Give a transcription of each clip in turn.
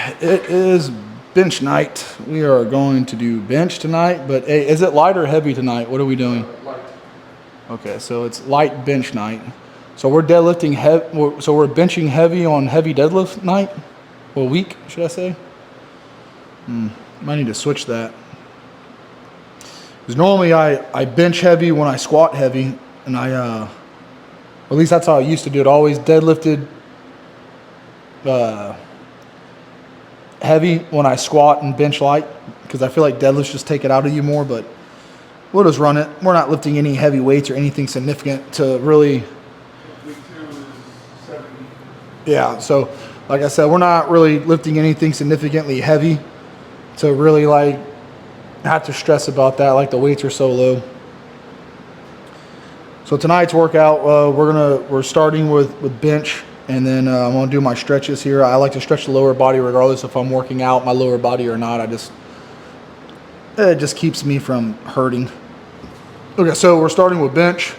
It is bench night. We are going to do bench tonight, but hey, is it light or heavy tonight? What are we doing? Light. Okay, so it's light bench night. So we're deadlifting heavy. So we're benching heavy on heavy deadlift night, or week, should I say? Might need to switch that. Because normally I bench heavy when I squat heavy, and at least that's how I used to do it. Always deadlifted heavy when I squat and bench light, because I feel like deadlifts just take it out of you more, but we'll just run it. We're not lifting any heavy weights or anything significant to really... Week 2 is 70. Yeah, so like I said, we're not really lifting anything significantly heavy to really like have to stress about that, like the weights are so low. So tonight's workout, we're starting with bench, and then I'm gonna do my stretches here. I like to stretch the lower body regardless if I'm working out my lower body or not. It just keeps me from hurting. Okay, so we're starting with bench,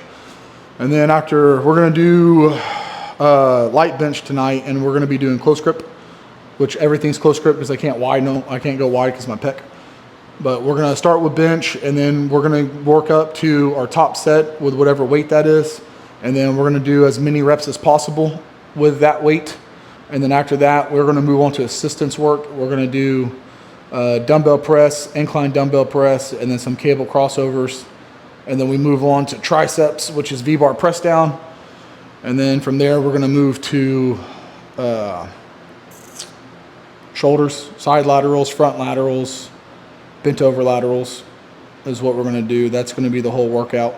and then after we're gonna do light bench tonight, and we're gonna be doing close grip, which everything's close grip because I can't go wide because of my pec. But we're gonna start with bench, and then we're gonna work up to our top set with whatever weight that is, and then we're gonna do as many reps as possible with that weight. And then after that, we're gonna move on to assistance work. We're gonna do dumbbell press, incline dumbbell press, and then some cable crossovers. And then we move on to triceps, which is V-bar press down. And then from there, we're gonna move to shoulders, side laterals, front laterals, bent over laterals is what we're gonna do. That's gonna be the whole workout.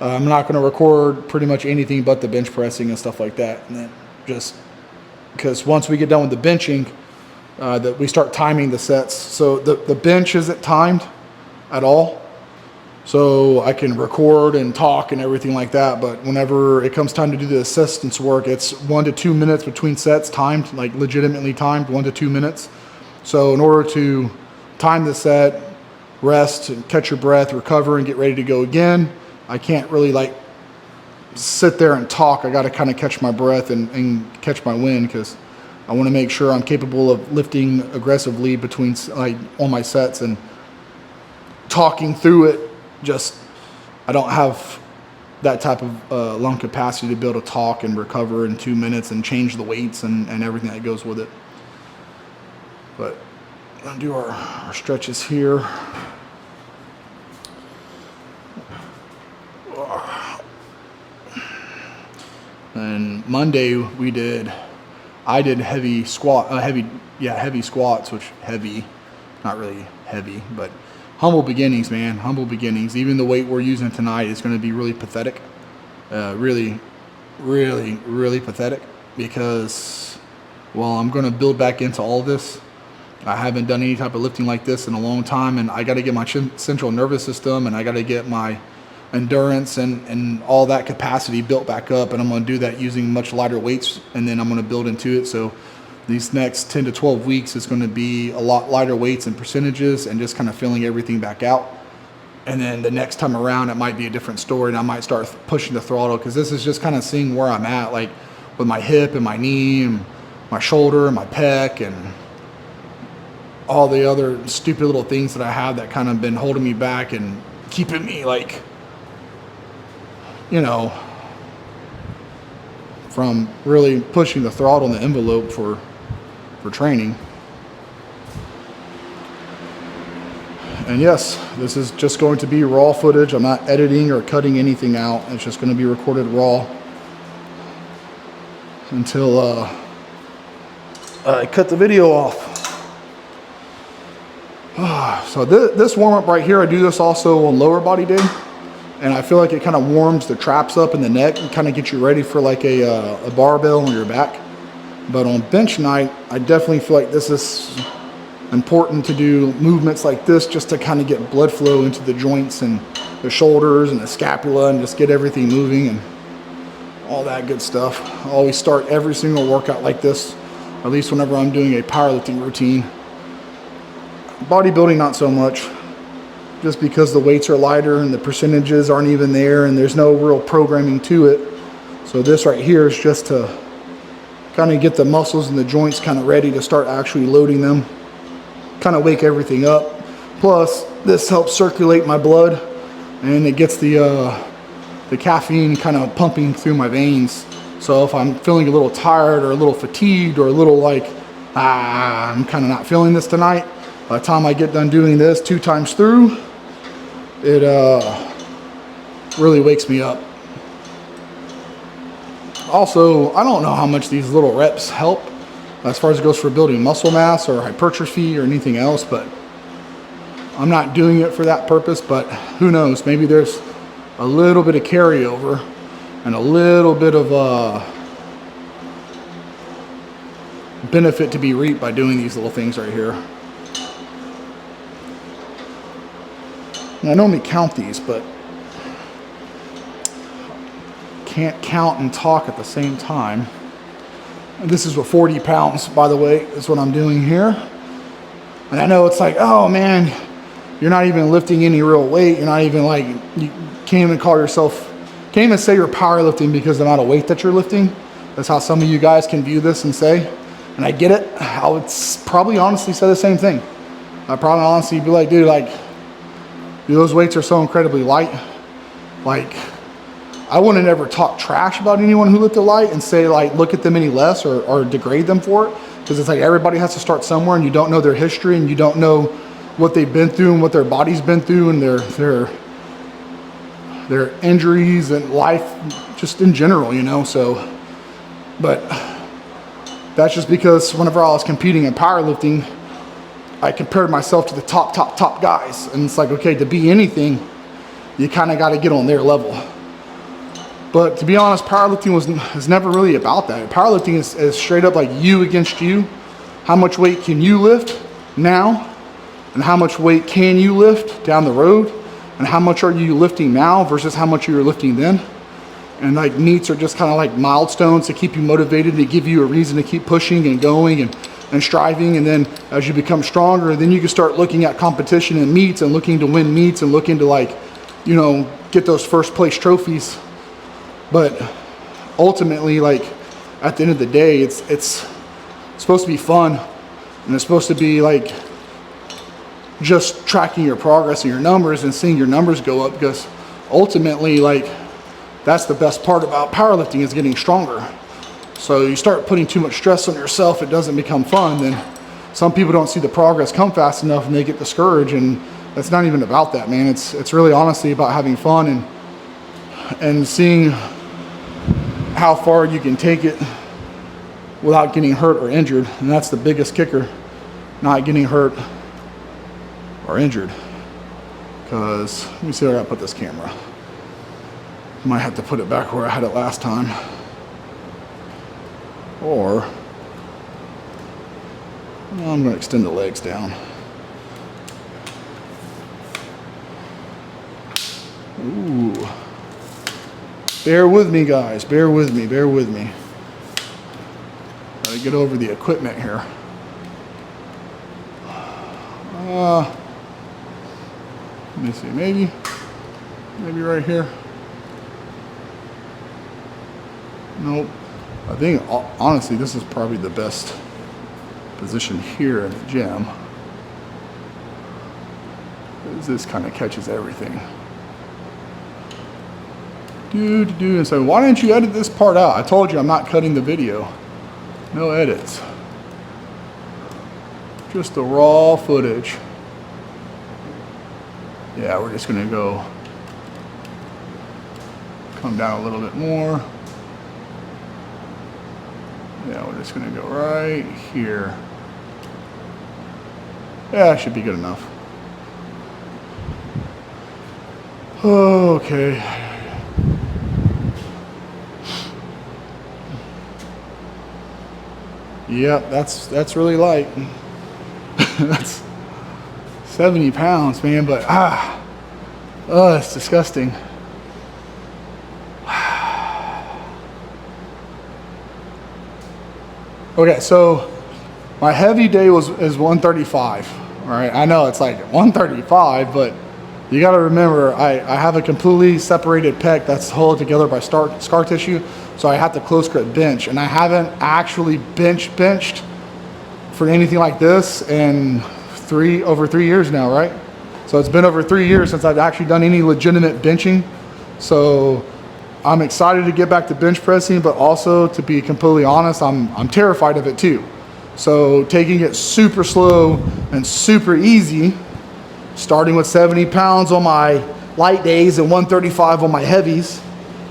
I'm not gonna record pretty much anything but the bench pressing and stuff like that. And then just because once we get done with the benching, that we start timing the sets. So the bench isn't timed at all. So I can record and talk and everything like that. But whenever it comes time to do the assistance work, it's 1 to 2 minutes between sets, timed, like legitimately timed, 1 to 2 minutes. So in order to time the set, rest, and catch your breath, recover, and get ready to go again, I can't really like sit there and talk. I got to kind of catch my breath and catch my wind, because I want to make sure I'm capable of lifting aggressively between like on my sets, and talking through it. Just I don't have that type of lung capacity to be able to talk and recover in 2 minutes and change the weights and everything that goes with it. But I'm gonna do our stretches here. And Monday I did heavy squats, which heavy, not really heavy, but humble beginnings, man, humble beginnings. Even the weight we're using tonight is going to be really pathetic, really pathetic, because, well, I'm going to build back into all this. I haven't done any type of lifting like this in a long time, and I got to get my central nervous system, and I got to get my endurance and all that capacity built back up, and I'm going to do that using much lighter weights, and then I'm going to build into it. So these next 10 to 12 weeks is going to be a lot lighter weights and percentages, and just kind of filling everything back out. And then the next time around, it might be a different story, and I might start pushing the throttle, because this is just kind of seeing where I'm at, like with my hip and my knee and my shoulder and my pec and all the other stupid little things that I have that kind of been holding me back and keeping me like, you know, from really pushing the throttle in the envelope for training. And yes, this is just going to be raw footage. I'm not editing or cutting anything out. It's just going to be recorded raw until I cut the video off. So this warm-up right here, I do this also on lower body day. And I feel like it kind of warms the traps up in the neck and kind of gets you ready for like a barbell on your back. But on bench night, I definitely feel like this is important to do movements like this, just to kind of get blood flow into the joints and the shoulders and the scapula, and just get everything moving and all that good stuff. I always start every single workout like this, at least whenever I'm doing a powerlifting routine. Bodybuilding, not so much, just because the weights are lighter and the percentages aren't even there, and there's no real programming to it. So this right here is just to kind of get the muscles and the joints kind of ready to start actually loading them, kind of wake everything up. Plus, this helps circulate my blood, and it gets the caffeine kind of pumping through my veins. So if I'm feeling a little tired or a little fatigued or a little like, I'm kind of not feeling this tonight, by the time I get done doing this 2 times through, it really wakes me up. Also, I don't know how much these little reps help as far as it goes for building muscle mass or hypertrophy or anything else, but I'm not doing it for that purpose. But who knows, maybe there's a little bit of carryover and a little bit of benefit to be reaped by doing these little things right here. And I normally count these, but can't count and talk at the same time. And this is with 40 pounds, by the way, is what I'm doing here. And I know it's like, oh man, you're not even lifting any real weight. You're not even like, you can't even call yourself, can't even say you're powerlifting because of the amount of weight that you're lifting. That's how some of you guys can view this and say. And I get it. I would probably honestly say the same thing. I'd probably honestly be like, dude, like, those weights are so incredibly light. Like, I wouldn't ever talk trash about anyone who lifted light and say like, look at them any less or degrade them for it. Because it's like everybody has to start somewhere, and you don't know their history, and you don't know what they've been through and what their body's been through, and their injuries and life just in general, you know. So, but that's just because whenever I was competing in powerlifting, I compared myself to the top guys. And it's like, okay, to be anything, you kind of got to get on their level. But to be honest, powerlifting is never really about that. Powerlifting is straight up like you against you. How much weight can you lift now? And how much weight can you lift down the road? And how much are you lifting now versus how much you were lifting then? And like meets are just kind of like milestones to keep you motivated, to give you a reason to keep pushing and going and striving. And then as you become stronger, then you can start looking at competition and meets and looking to win meets and looking to, like, you know, get those first place trophies. But ultimately, like, at the end of the day, it's supposed to be fun, and it's supposed to be like just tracking your progress and your numbers and seeing your numbers go up, because ultimately, like, that's the best part about powerlifting, is getting stronger. So you start putting too much stress on yourself, it doesn't become fun. Then some people don't see the progress come fast enough and they get discouraged, and that's not even about that, man. It's really honestly about having fun and seeing how far you can take it without getting hurt or injured. And that's the biggest kicker, not getting hurt or injured. Because let me see where I put this camera. Might have to put it back where I had it last time. Or I'm going to extend the legs down. Ooh. Bear with me, guys. Bear with me. Bear with me. Gotta get over the equipment here. Let me see. Maybe right here. Nope. I think, honestly, this is probably the best position here in the gym. This kind of catches everything. And so why didn't you edit this part out? I told you I'm not cutting the video. No edits. Just the raw footage. Yeah, we're just gonna go come down a little bit more. Yeah, we're just gonna go right here. Yeah, should be good enough. Okay. Yep, that's really light. That's 70 pounds, man, but it's disgusting. Okay, so my heavy day is 135. All right, I know it's like 135, but you got to remember I have a completely separated pec that's held together by scar tissue. So I have to close grip bench, and I haven't actually benched for anything like this in over 3 years now, right? So it's been over 3 years since I've actually done any legitimate benching. So I'm excited to get back to bench pressing, but also, to be completely honest, I'm terrified of it too. So taking it super slow and super easy, starting with 70 pounds on my light days and 135 on my heavies,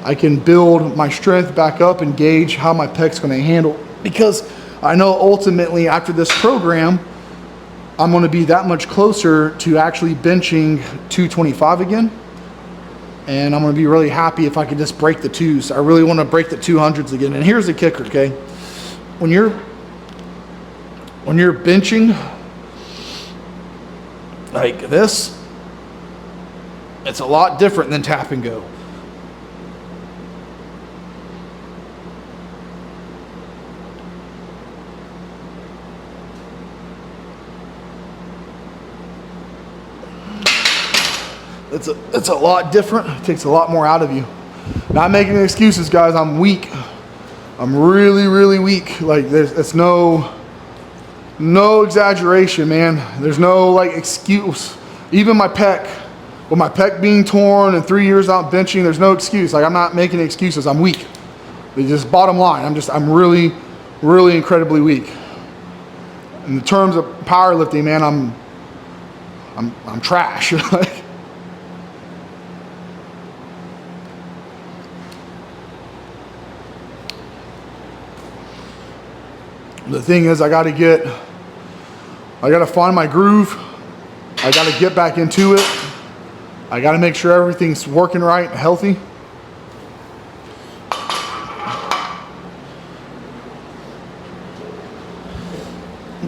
I can build my strength back up and gauge how my pec's going to handle. Because I know ultimately after this program, I'm going to be that much closer to actually benching 225 again. And I'm going to be really happy if I can just break the twos. I really want to break the 200s again. And here's the kicker, okay? When you're benching like this, it's a lot different than tap and go. It's a lot different. It takes a lot more out of you. Not making excuses, guys. I'm weak. I'm really, really weak. Like it's no exaggeration, man. There's no like excuse. Even my pec, with my pec being torn and 3 years out benching, there's no excuse. Like I'm not making excuses. I'm weak. It's just bottom line. I'm really, really incredibly weak. In the terms of powerlifting, man, I'm trash. Like, the thing is, I got to find my groove. I got to get back into it. I got to make sure everything's working right and healthy.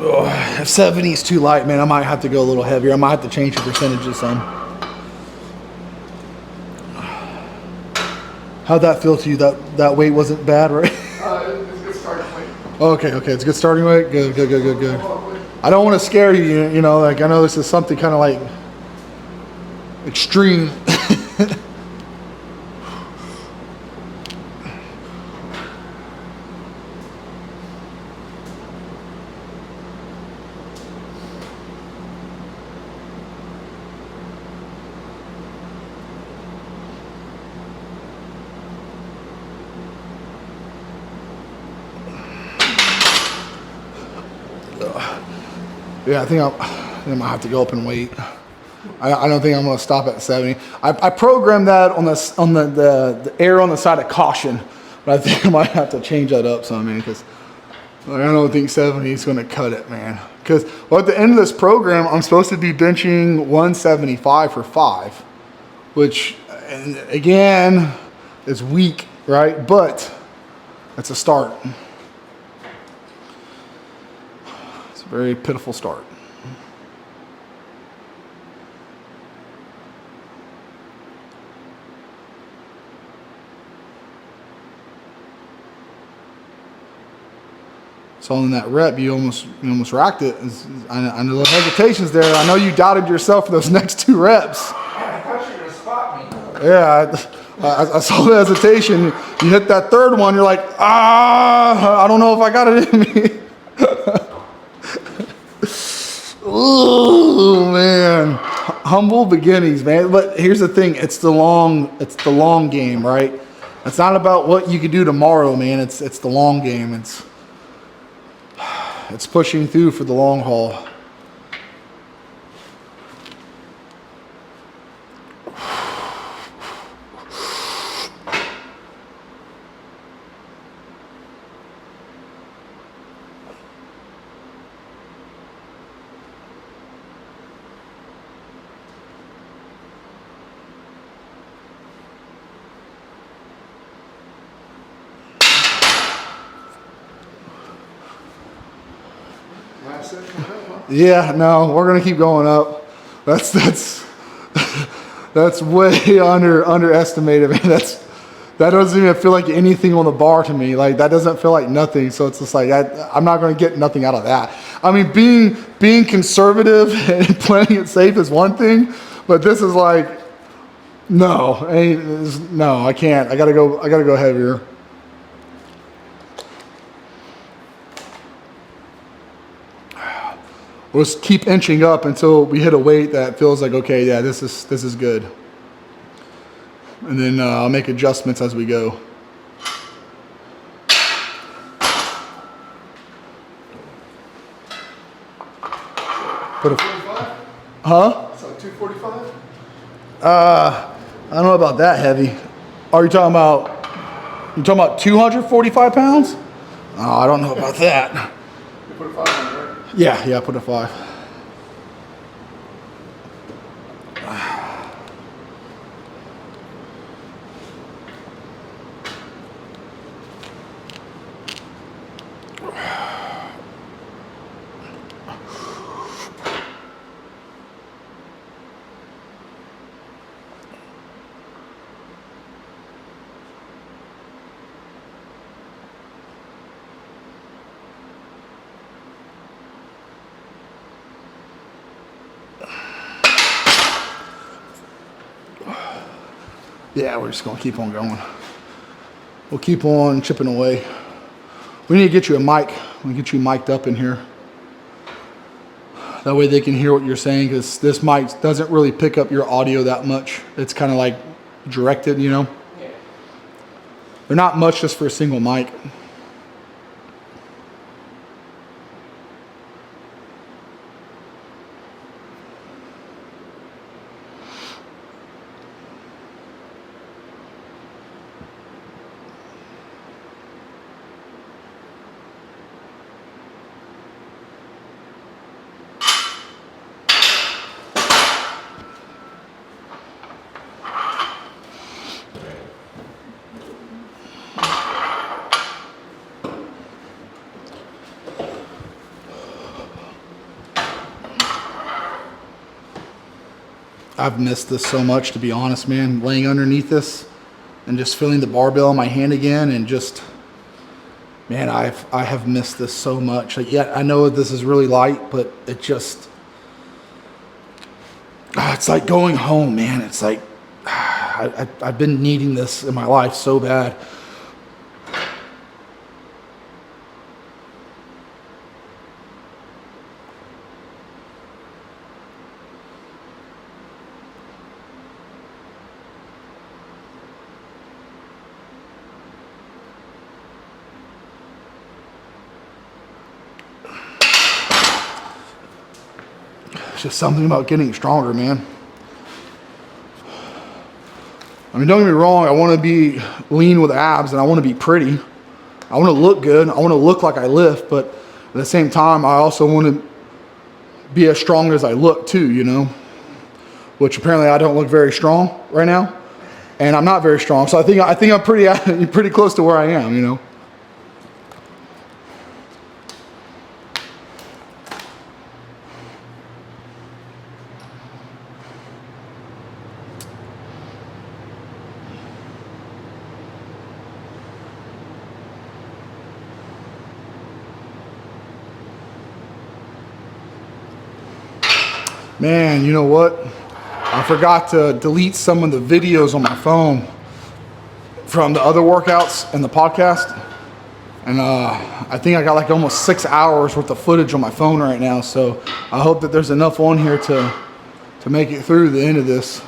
Oh, if 70 is too light, man, I might have to go a little heavier. I might have to change the percentages some. How'd that feel to you? That weight wasn't bad, right? It's a good starting weight. Okay, it's a good starting weight. Good. I don't want to scare you, you know, like I know this is something kind of like extreme. Yeah, I think I might have to go up and wait. I don't think I'm going to stop at 70. I programmed that on the air on the side of caution, but I think I might have to change that up some, man, because I don't think 70 is going to cut it, man. Because at the end of this program, I'm supposed to be benching 175 for 5, which, again, is weak, right? But it's a start. Very pitiful start. So in that rep, you almost racked it. I know the hesitations there. I know you doubted yourself for those next 2 reps. I thought you were going to spot me. Yeah, I saw the hesitation. You hit that 3rd one, you're like, I don't know if I got it in me. Oh man, humble beginnings, man. But here's the thing: it's the long game, right? It's not about what you can do tomorrow, man. It's the long game. It's pushing through for the long haul. Yeah, no, we're gonna keep going up. That's way underestimated, man. That doesn't even feel like anything on the bar to me. Like that doesn't feel like nothing. So it's just like I'm not gonna get nothing out of that. I mean, being conservative and playing it safe is one thing, but this is like no, I can't. I gotta go heavier. We'll just keep inching up until we hit a weight that feels like, okay, yeah, this is good. And then I'll make adjustments as we go. Put a, 245? huh? It's like 245? I don't know about that heavy. Are you talking about 245 pounds? Oh, I don't know about that. You put a 5 on it, right? Yeah, I put a 5. Yeah, we're just gonna keep on going. We'll keep on chipping away. We need to get you a mic. We get you mic'd up in here. That way they can hear what you're saying, because this mic doesn't really pick up your audio that much. It's kind of like directed, you know? Yeah. They're not much just for a single mic. I've missed this so much, to be honest, man. Laying underneath this and just feeling the barbell in my hand again, and just, man, I have missed this so much. Like, yeah, I know this is really light, but it just, it's like going home, man. It's like, I've been needing this in my life so bad. Just something about getting stronger, man. I mean, don't get me wrong, I want to be lean with abs and I want to be pretty. I want to look good. I want to look like I lift, but at the same time, I also want to be as strong as I look too, you know? Which apparently I don't look very strong right now, and I'm not very strong. So I think I'm pretty close to where I am, you know? Man, you know what? I forgot to delete some of the videos on my phone from the other workouts and the podcast. And I think I got like almost 6 hours worth of footage on my phone right now. So I hope that there's enough on here to make it through the end of this,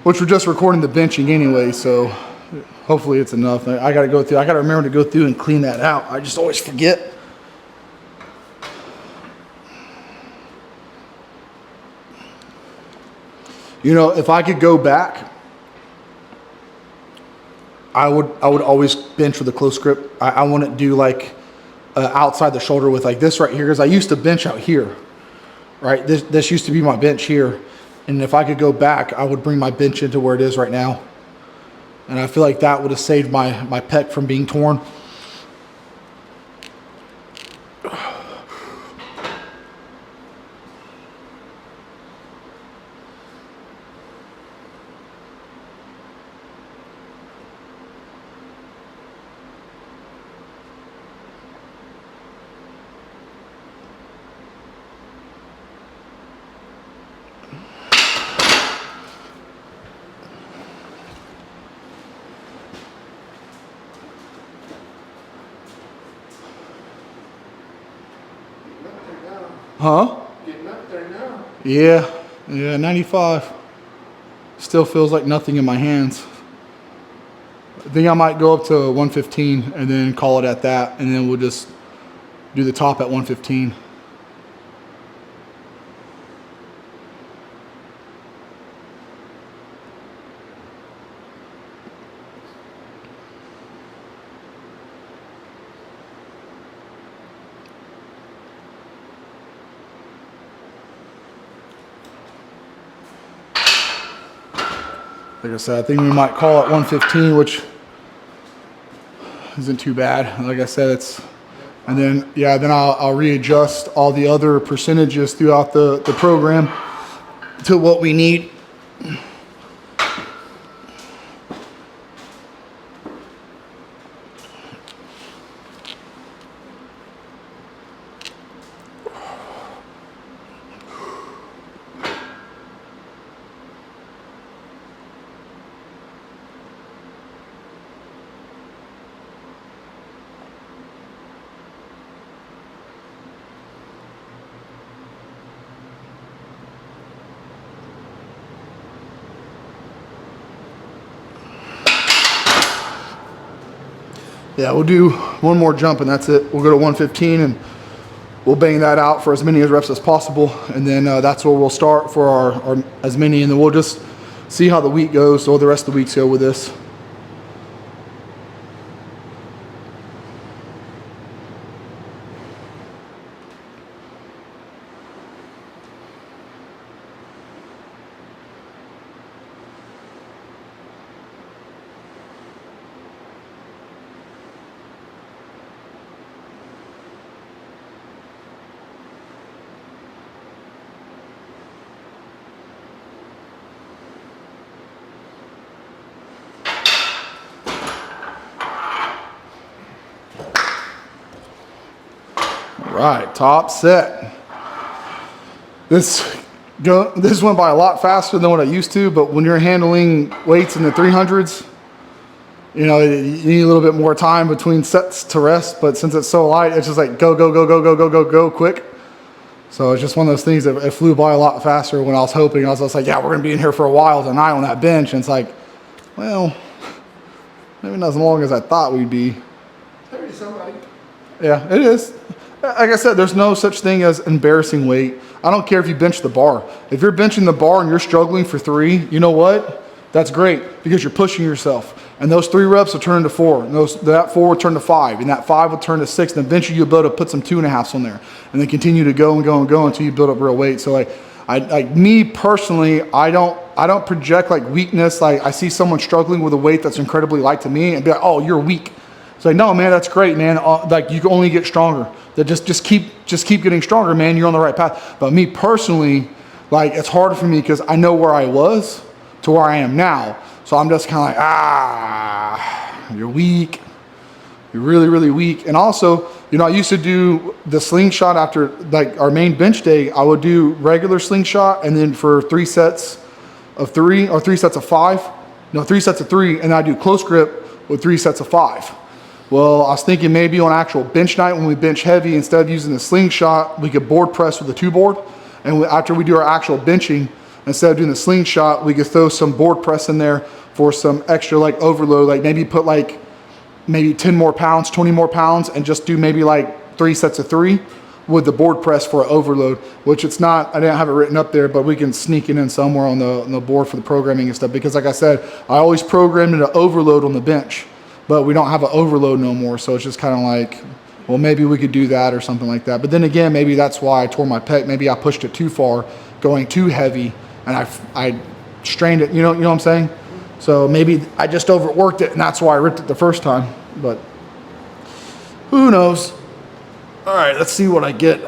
which we're just recording the benching anyway. So hopefully it's enough. I got to remember to go through and clean that out. I just always forget. You know, if I could go back, I would always bench with a close grip. I wouldn't do like outside the shoulder with like this right here, because I used to bench out here, right? This used to be my bench here. And if I could go back, I would bring my bench into where it is right now. And I feel like that would have saved my pec from being torn. Huh? Getting up there now. Yeah, 95. Still feels like nothing in my hands. I think I might go up to 115 and then call it at that, and then we'll just do the top at 115. Like I said, I think we might call it 115, which isn't too bad. Like I said, and then, yeah, then I'll readjust all the other percentages throughout the program to what we need. Yeah, we'll do one more jump and that's it. We'll go to 115 and we'll bang that out for as many reps as possible. And then that's where we'll start for our as many, and then we'll just see how the week goes, or the rest of the weeks go with this. Right, top set. This went by a lot faster than what I used to, but when you're handling weights in the 300s, you know, you need a little bit more time between sets to rest, but since it's so light, it's just like go, go, go, go, go, go, go, go, quick. So it's just one of those things that it flew by a lot faster when I was hoping. I was just like, yeah, we're going to be in here for a while tonight on that bench. And it's like, well, maybe not as long as I thought we'd be. Somebody. Yeah, it is. Like I said, there's no such thing as embarrassing weight. I don't care if you bench the bar. If you're benching the bar and you're struggling for 3, you know what? That's great, because you're pushing yourself. And those 3 reps will turn to 4. And that 4 will turn to 5. And that 5 will turn to 6. And eventually you'll be able to put some 2.5s on there. And then continue to go and go and go until you build up real weight. So like me personally, I don't project like weakness. Like I see someone struggling with a weight that's incredibly light to me and be like, oh, you're weak. It's like, no, man, that's great, man. Like you can only get stronger. That just keep getting stronger, man. You're on the right path. But me personally, like it's harder for me because I know where I was to where I am now. So I'm just kind of like, you're weak. You're really, really weak. And also, you know, I used to do the slingshot after like our main bench day. I would do regular slingshot, and then for 3 sets of 3 or 3 sets of 5, no, 3 sets of 3, and I do close grip with 3 sets of 5. Well, I was thinking maybe on actual bench night when we bench heavy, instead of using the slingshot, we could board press with a 2 board. And after we do our actual benching, instead of doing the slingshot, we could throw some board press in there for some extra like overload, like maybe put like maybe 10 more pounds, 20 more pounds, and just do maybe like 3 sets of 3 with the board press for an overload, which it's not, I didn't have it written up there, but we can sneak it in somewhere on the board for the programming and stuff. Because like I said, I always programmed an overload on the bench, but we don't have an overload no more. So it's just kind of like, well, maybe we could do that or something like that. But then again, maybe that's why I tore my pec. Maybe I pushed it too far, going too heavy, and I strained it. You know what I'm saying? So maybe I just overworked it, and that's why I ripped it the first time. But who knows? All right, let's see what I get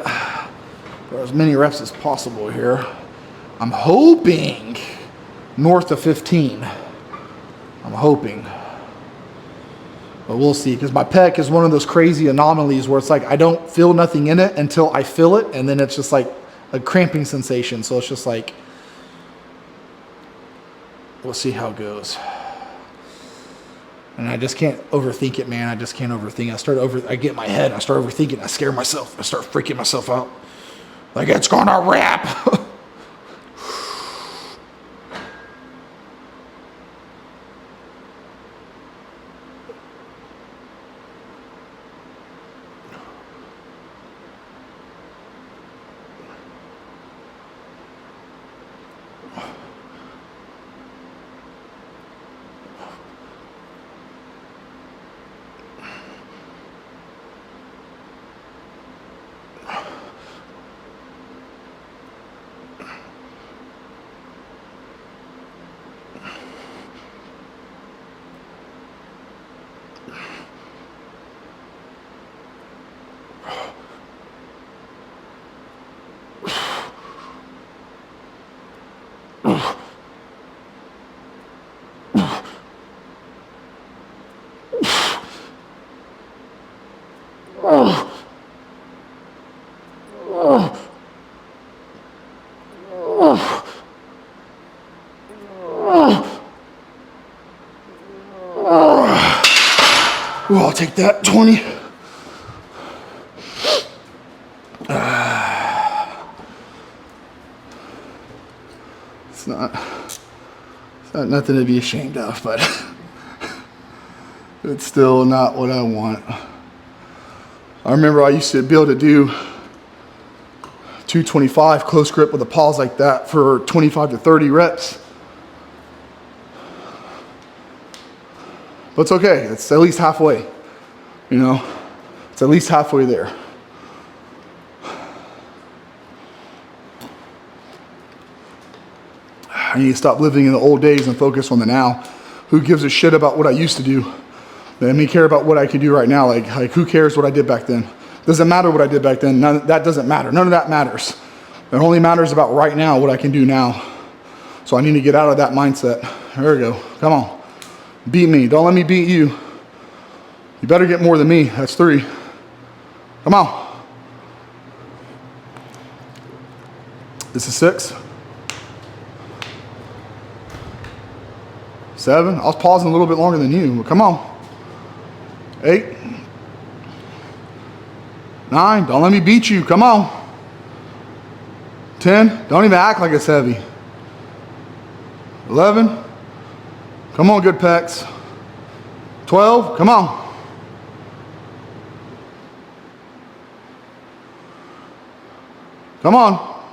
for as many reps as possible here. I'm hoping north of 15. I'm hoping. But we'll see, because my pec is one of those crazy anomalies where it's like I don't feel nothing in it until I feel it, and then it's just like a cramping sensation. So it's just like, we'll see how it goes. And I just can't overthink it, man. I just can't overthink it. I get in my head, I start overthinking, I scare myself, I start freaking myself out. Like it's gonna rip. Ooh, I'll take that 20. It's not nothing to be ashamed of, but it's still not what I want. I remember I used to be able to do 225 close grip with a pause like that for 25 to 30 reps. But it's okay, it's at least halfway, you know? It's at least halfway there. I need to stop living in the old days and focus on the now. Who gives a shit about what I used to do? Let me care about what I can do right now. Like who cares what I did back then? Doesn't matter what I did back then. That doesn't matter. None of that matters. It only matters about right now, what I can do now. So I need to get out of that mindset. There we go. Come on. Beat me. Don't let me beat you. You better get more than me. That's 3. Come on. This is 6. 7. I was pausing a little bit longer than you. Come on. 8. 9. Don't let me beat you. Come on. 10. Don't even act like it's heavy. 11. Come on, good pecs. 12. Come on. Come on.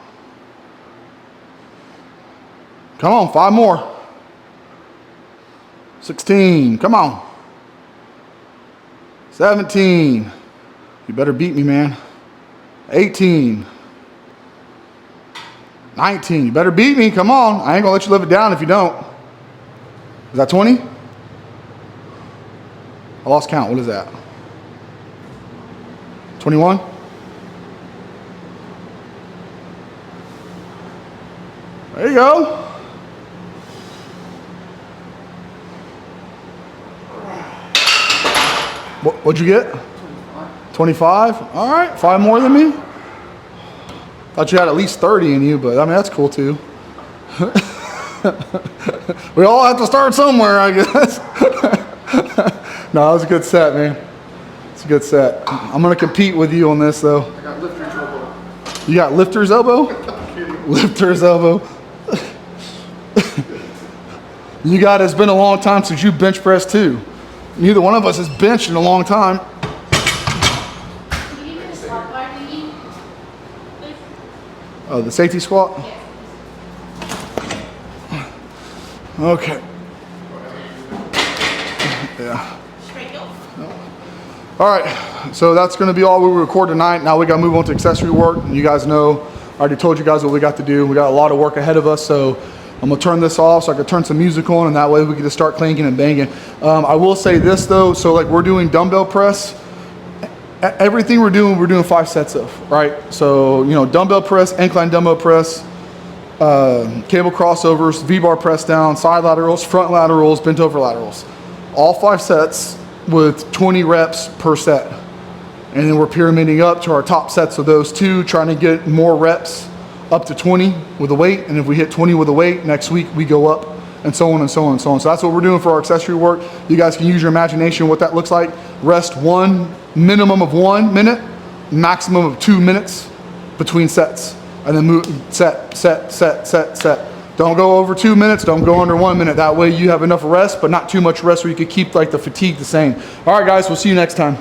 Come on, 5 more. 16. Come on. 17. You better beat me, man. 18. 19. You better beat me. Come on. I ain't gonna let you live it down if you don't. Is that 20? I lost count. What is that? 21? There you go. What'd you get? 25. All right, 5 more than me. Thought you had at least 30 in you, but I mean, that's cool too. We all have to start somewhere, I guess. No, it was a good set, man. It's a good set. I'm gonna compete with you on this though. I got lifter's elbow. You got lifter's elbow? I'm kidding. Lifter's elbow. You got, it's been a long time since you bench pressed too. Neither one of us has benched in a long time. Can you give me the squat bar thingy, please? Oh, the safety squat? Yes. Okay. Yeah. Straight go. All right, so that's gonna be all we record tonight. Now we gotta move on to accessory work. You guys know, I already told you guys what we got to do. We got a lot of work ahead of us, so I'm gonna turn this off so I can turn some music on, and that way we can just start clanking and banging. I will say this though, so like we're doing dumbbell press. Everything we're doing 5 sets of, right? So, you know, dumbbell press, incline dumbbell press, cable crossovers, V-bar press down, side laterals, front laterals, bent over laterals. All 5 sets with 20 reps per set. And then we're pyramiding up to our top sets of those 2, trying to get more reps up to 20 with a weight. And if we hit 20 with a weight, next week we go up, and so on and so on and so on. So that's what we're doing for our accessory work. You guys can use your imagination what that looks like. Rest minimum of 1 minute, maximum of 2 minutes. between sets, and then move set, set, set, set, set. Don't go over 2 minutes, don't go under 1 minute. That way you have enough rest, but not too much rest where you could keep like the fatigue the same. All right, guys, we'll see you next time.